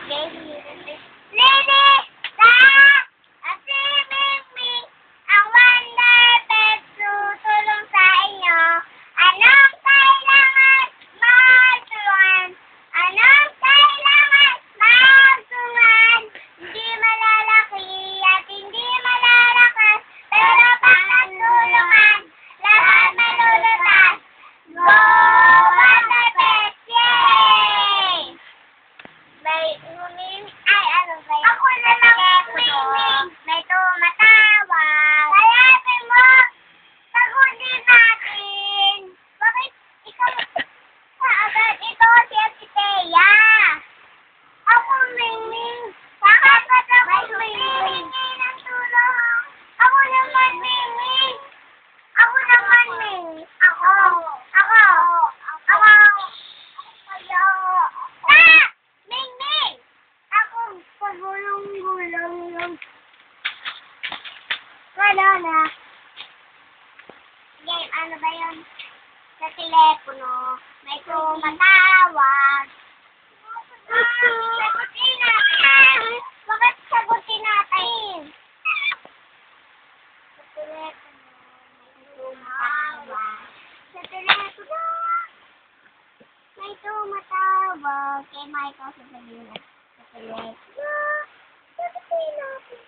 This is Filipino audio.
Lady! Da! Ate Mingming, ang Wonder Pet tutulong sa inyo. Anong kailangan? Magtulungan. Anong kailangan? Magtulungan. Hindi malalaki at hindi malalakas, pero pag nagtulungan, lahat malulutas. Go! Wonder Pet! Yay! May Mingming, ay ano ba yun? Ako na lang, Mingming. May tumatawag. Kayapin mo, sagutin natin. Bakit ikaw, agad ito si Thea. Ako, Mingming. Bakit ka tapos Mingming ng tulong? Ako naman, Mingming. Ako naman, Mingming. Ako. Ah! Mingming! Ako, pagulong-gulong yung... Wala na. Game, ano ba yun? Sa telepono, may tumatawag. Sagutin natin! Bakit sagutin natin? Sa telepono, may tumatawag. Sa telepono, may tumatawag. Kay Michael sa telepono. Sa telepono, sagutin natin.